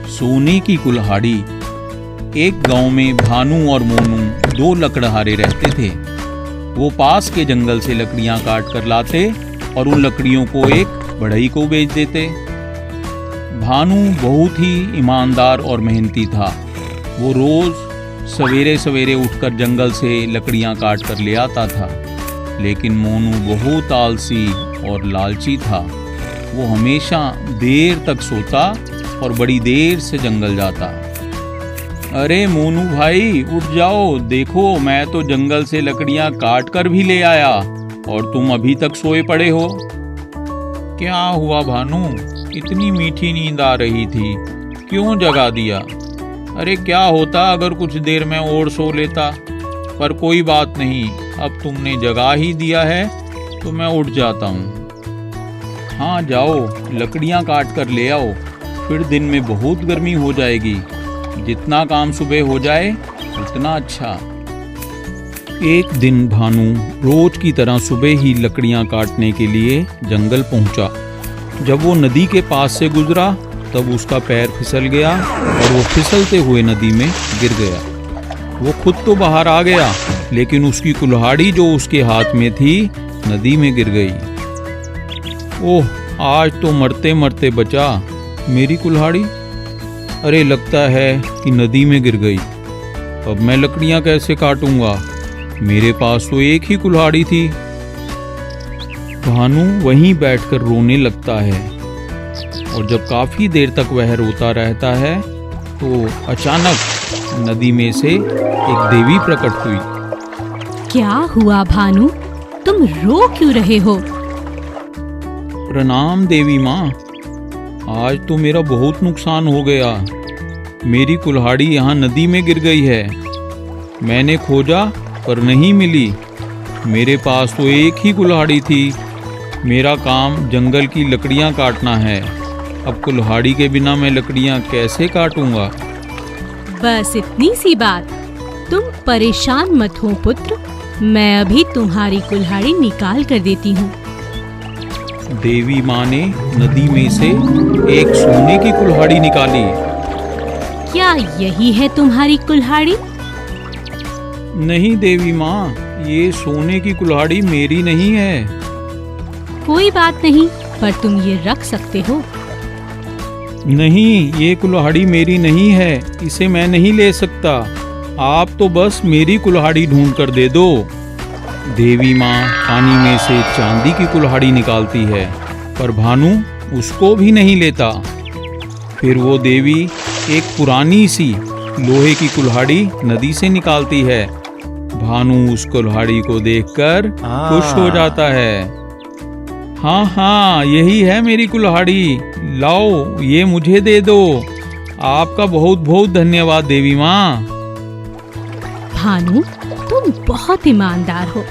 सोने की कुल्हाड़ी। एक गांव में भानु और मोनू दो लकड़हारे रहते थे। वो पास के जंगल से लकड़ियां काट कर लाते और उन लकड़ियों को एक बढ़ई को बेच देते। भानु बहुत ही ईमानदार और मेहनती था। वो रोज सवेरे सवेरे उठकर जंगल से लकड़ियां काट कर ले आता था। लेकिन मोनू बहुत आलसी और लालची था। वो हमेशा देर तक सोता और बड़ी देर से जंगल जाता। अरे मोनू भाई उठ जाओ, देखो मैं तो जंगल से लकड़ियां काट कर भी ले आया और तुम अभी तक सोए पड़े हो। क्या हुआ भानु, इतनी मीठी नींद आ रही थी, क्यों जगा दिया? अरे क्या होता अगर कुछ देर में और सो लेता, पर कोई बात नहीं, अब तुमने जगा ही दिया है तो मैं उठ जाता हूँ। हाँ जाओ, लकड़ियाँ काट कर ले आओ, फिर दिन में बहुत गर्मी हो जाएगी। जितना काम सुबह हो जाए उतना अच्छा। एक दिन भानु रोज की तरह सुबह ही लकड़ियाँ काटने के लिए जंगल पहुँचा। जब वो नदी के पास से गुजरा तब उसका पैर फिसल गया और वो फिसलते हुए नदी में गिर गया। वो खुद तो बाहर आ गया, लेकिन उसकी कुल्हाड़ी जो उसके हाथ में थी नदी में गिर गई। ओह, आज तो मरते मरते बचा मेरी कुल्हाड़ी। अरे लगता है कि नदी में गिर गई। अब मैं लकड़ियां कैसे काटूंगा? मेरे पास तो एक ही कुल्हाड़ी थी। भानु वहीं बैठकर रोने लगता है और जब काफी देर तक वह रोता रहता है तो अचानक नदी में से एक देवी प्रकट हुई। क्या हुआ भानु, तुम रो क्यों रहे हो? प्रणाम देवी माँ, आज तो मेरा बहुत नुकसान हो गया। मेरी कुल्हाड़ी यहाँ नदी में गिर गई है। मैंने खोजा पर नहीं मिली। मेरे पास तो एक ही कुल्हाड़ी थी। मेरा काम जंगल की लकड़ियाँ काटना है। अब कुल्हाड़ी के बिना मैं लकड़ियाँ कैसे काटूंगा? बस इतनी सी बात, तुम परेशान मत हो पुत्र, मैं अभी तुम्हारी कुल्हाड़ी निकाल कर देती हूँ। देवी माँ ने नदी में से एक सोने की कुल्हाड़ी निकाली। क्या यही है तुम्हारी कुल्हाड़ी? नहीं देवी माँ, ये सोने की कुल्हाड़ी मेरी नहीं है। कोई बात नहीं, पर तुम ये रख सकते हो। नहीं, ये कुल्हाड़ी मेरी नहीं है, इसे मैं नहीं ले सकता। आप तो बस मेरी कुल्हाड़ी ढूंढ कर दे दो। देवी माँ पानी में से चांदी की कुल्हाड़ी निकालती है, पर भानु उसको भी नहीं लेता। फिर वो देवी एक पुरानी सी लोहे की कुल्हाड़ी नदी से निकालती है। भानु उस कुल्हाड़ी को देखकर खुश हो जाता है। हाँ हाँ, यही है मेरी कुल्हाड़ी, लाओ ये मुझे दे दो। आपका बहुत बहुत धन्यवाद देवी माँ। भानु तुम बहुत ईमानदार हो।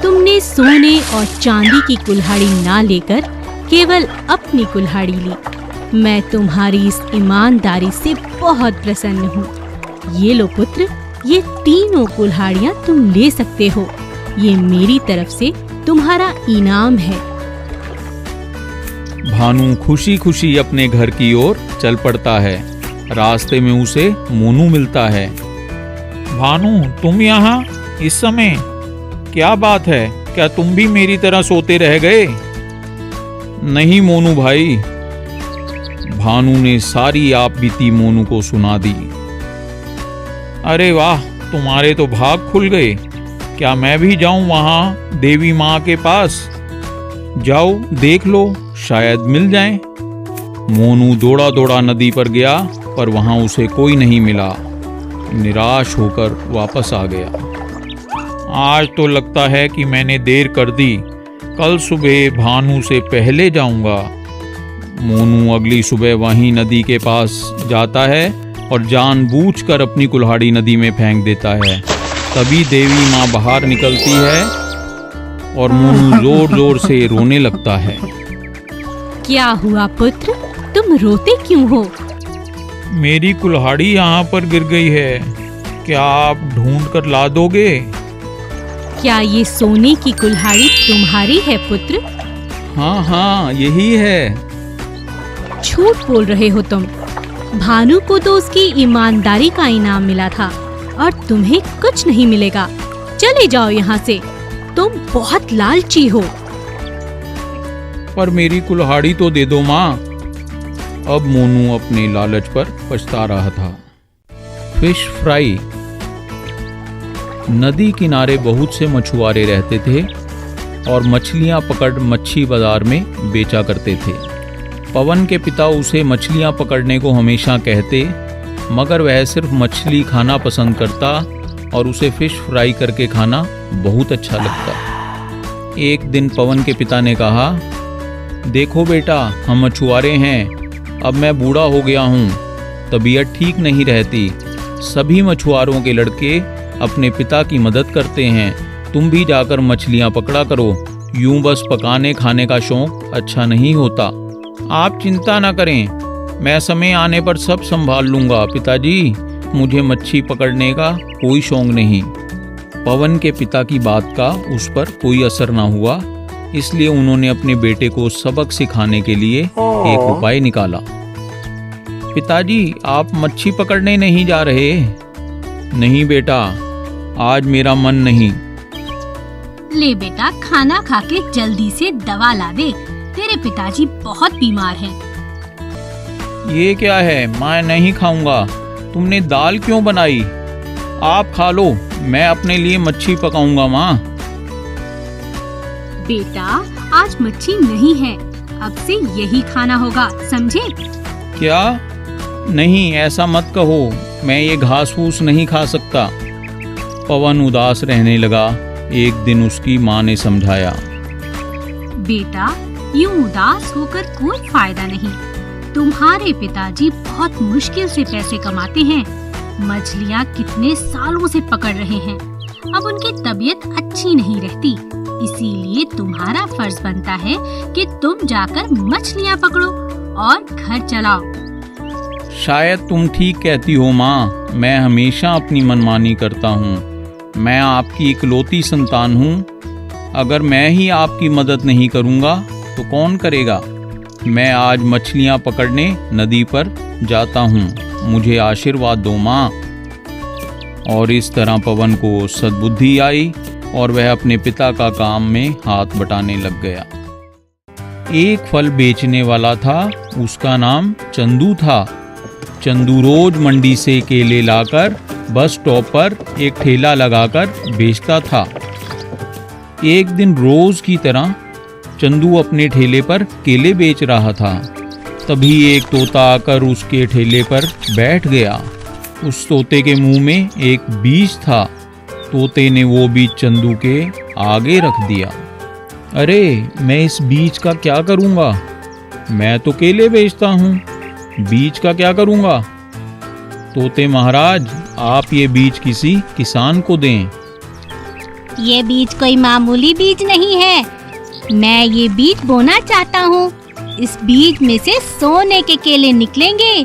तुमने सोने और चांदी की कुल्हाड़ी ना लेकर केवल अपनी कुल्हाड़ी ली। मैं तुम्हारी इस ईमानदारी से बहुत प्रसन्न हूँ। ये लो पुत्र, ये तीनों कुल्हाड़ियाँ तुम ले सकते हो। ये मेरी तरफ से तुम्हारा इनाम है। भानु खुशी खुशी अपने घर की ओर चल पड़ता है। रास्ते में उसे मोनू मिलता है। भानु, तुम यहाँ इस समय? क्या बात है, क्या तुम भी मेरी तरह सोते रह गए? नहीं मोनू भाई। भानु ने सारी आप बीती मोनू को सुना दी। अरे वाह, तुम्हारे तो भाग खुल गए। क्या मैं भी जाऊं वहां देवी माँ के पास? जाओ देख लो, शायद मिल जाए। मोनू दौड़ा दौड़ा नदी पर गया, पर वहां उसे कोई नहीं मिला। निराश होकर वापस आ गया। आज तो लगता है कि मैंने देर कर दी। कल सुबह भानु से पहले जाऊंगा। मोनू अगली सुबह वहीं नदी के पास जाता है और जानबूझकर अपनी कुल्हाड़ी नदी में फेंक देता है। तभी देवी माँ बाहर निकलती है और मोनू जोर जोर से रोने लगता है। क्या हुआ पुत्र, तुम रोते क्यों हो? मेरी कुल्हाड़ी यहाँ पर गिर गई है, क्या आप ढूंढ कर ला दोगे? क्या ये सोने की कुल्हाड़ी तुम्हारी है पुत्र? हाँ हाँ, यही है। झूठ बोल रहे हो तुम। भानु को तो उसकी ईमानदारी का इनाम मिला था और तुम्हें कुछ नहीं मिलेगा। चले जाओ यहाँ से, तुम बहुत लालची हो। पर मेरी कुल्हाड़ी तो दे दो माँ। अब मोनू अपने लालच पर पछता रहा था। Fish fry. नदी किनारे बहुत से मछुआरे रहते थे और मछलियां पकड़ मच्छी बाजार में बेचा करते थे। पवन के पिता उसे मछलियां पकड़ने को हमेशा कहते, मगर वह सिर्फ मछली खाना पसंद करता और उसे फिश फ्राई करके खाना बहुत अच्छा लगता। एक दिन पवन के पिता ने कहा, देखो बेटा, हम मछुआरे हैं, अब मैं बूढ़ा हो गया हूँ, तबीयत ठीक नहीं रहती। सभी मछुआरों के लड़के अपने पिता की मदद करते हैं, तुम भी जाकर मछलियाँ पकड़ा करो। यूं बस पकाने खाने का शौक अच्छा नहीं होता। आप चिंता ना करें, मैं समय आने पर सब संभाल लूँगा पिताजी, मुझे मच्छी पकड़ने का कोई शौक नहीं। पवन के पिता की बात का उस पर कोई असर ना हुआ, इसलिए उन्होंने अपने बेटे को सबक सिखाने के लिए एक उपाय निकाला। पिताजी, आप मच्छी पकड़ने नहीं जा रहे? नहीं बेटा, आज मेरा मन नहीं। ले बेटा, खाना खा के जल्दी से दवा ला दे, तेरे पिताजी बहुत बीमार हैं। ये क्या है, मैं नहीं खाऊंगा। तुमने दाल क्यों बनाई? आप खा लो, मैं अपने लिए मच्छी पकाऊंगा माँ। बेटा, आज मच्छी नहीं है, अब से यही खाना होगा, समझे? क्या? नहीं, ऐसा मत कहो, मैं ये घास फूस नहीं खा सकता। पवन उदास रहने लगा। एक दिन उसकी माँ ने समझाया, बेटा, यूं उदास होकर कोई फायदा नहीं। तुम्हारे पिताजी बहुत मुश्किल से पैसे कमाते हैं, मछलियाँ कितने सालों से पकड़ रहे हैं, अब उनकी तबीयत अच्छी नहीं रहती, इसीलिए तुम्हारा फर्ज बनता है कि तुम जाकर मछलियाँ पकड़ो और घर चलाओ। शायद तुम ठीक कहती हो माँ, मैं हमेशा अपनी मनमानी करता हूँ। मैं आपकी इकलौती संतान हूँ, अगर मैं ही आपकी मदद नहीं करूँगा तो कौन करेगा? मैं आज मछलियाँ पकड़ने नदी पर जाता हूँ, मुझे आशीर्वाद दो माँ। और इस तरह पवन को सद्बुद्धि आई और वह अपने पिता का काम में हाथ बटाने लग गया। एक फल बेचने वाला था, उसका नाम चंदू था। चंदू रोज मंडी से केले लाकर बस स्टॉप पर एक ठेला लगाकर बेचता था। एक दिन रोज की तरह चंदू अपने ठेले पर केले बेच रहा था। तभी एक तोता आकर उसके ठेले पर बैठ गया। उस तोते के मुंह में एक बीज था। तोते ने वो बीज चंदू के आगे रख दिया। अरे, मैं इस बीज का क्या करूँगा? मैं तो केले बेचता हूँ, बीज का क्या करूँगा? तोते महाराज, आप ये बीज किसी किसान को दें। ये बीज कोई मामूली बीज नहीं है, मैं ये बीज बोना चाहता हूँ। इस बीज में से सोने के केले निकलेंगे,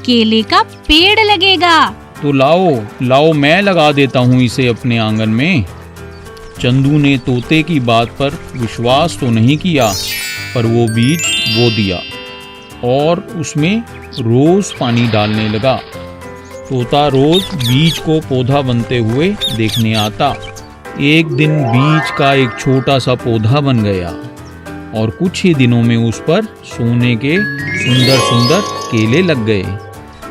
केले का पेड़ लगेगा। तो लाओ, मैं लगा देता हूँ इसे अपने आंगन में। चंदू ने तोते की बात पर विश्वास तो नहीं किया, पर वो बीज बो दिया और उसमें रोज पानी डालने लगा। तोता रोज बीज को पौधा बनते हुए देखने आता। एक दिन बीज का एक छोटा सा पौधा बन गया और कुछ ही दिनों में उस पर सोने के सुंदर सुंदर केले लग गए।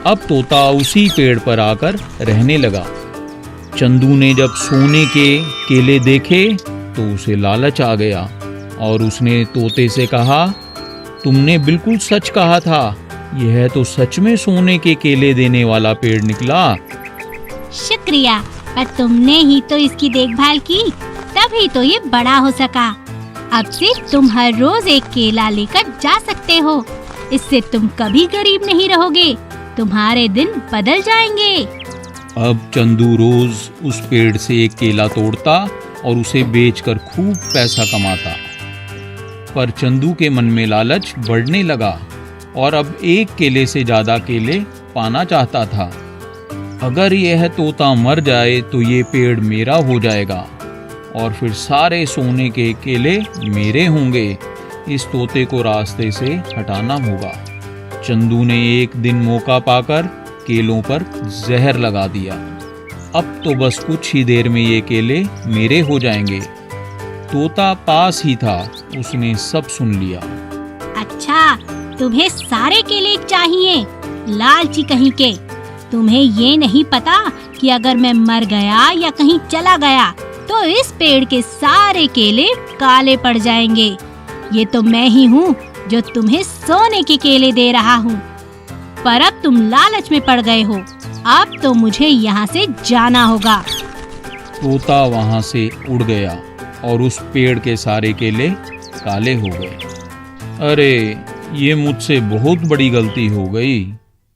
अब तोता उसी पेड़ पर आकर रहने लगा। चंदू ने जब सोने के केले देखे तो उसे लालच आ गया और उसने तोते से कहा, तुमने बिल्कुल सच कहा था, यह तो सच में सोने के केले देने वाला पेड़ निकला। शुक्रिया, पर तुमने ही तो इसकी देखभाल की, तभी तो ये बड़ा हो सका। अब से तुम हर रोज एक केला लेकर जा सकते हो, इससे तुम कभी गरीब नहीं रहोगे, तुम्हारे दिन बदल जाएंगे। अब चंदू रोज उस पेड़ से एक केला तोड़ता और उसे बेचकर खूब पैसा कमाता। पर चंदू के मन में लालच बढ़ने लगा और अब एक केले से ज्यादा केले पाना चाहता था। अगर यह तोता मर जाए तो ये पेड़ मेरा हो जाएगा और फिर सारे सोने के केले मेरे होंगे। इस तोते को रास्ते से हटाना होगा। चंदू ने एक दिन मौका पाकर केलों पर जहर लगा दिया। अब तो बस कुछ ही देर में ये केले मेरे हो जाएंगे। तोता पास ही था, उसने सब सुन लिया। अच्छा, तुम्हें सारे केले चाहिए, लालची कहीं के। तुम्हें ये नहीं पता कि अगर मैं मर गया या कहीं चला गया तो इस पेड़ के सारे केले काले पड़ जाएंगे। ये तो मैं ही हूँ जो तुम्हें सोने के केले दे रहा हूँ। पर अब तुम लालच में पड़ गए हो, अब तो मुझे यहाँ से जाना होगा। तोता वहां से उड़ गया और उस पेड़ के सारे केले काले हो गए। अरे, ये मुझसे बहुत बड़ी गलती हो गई।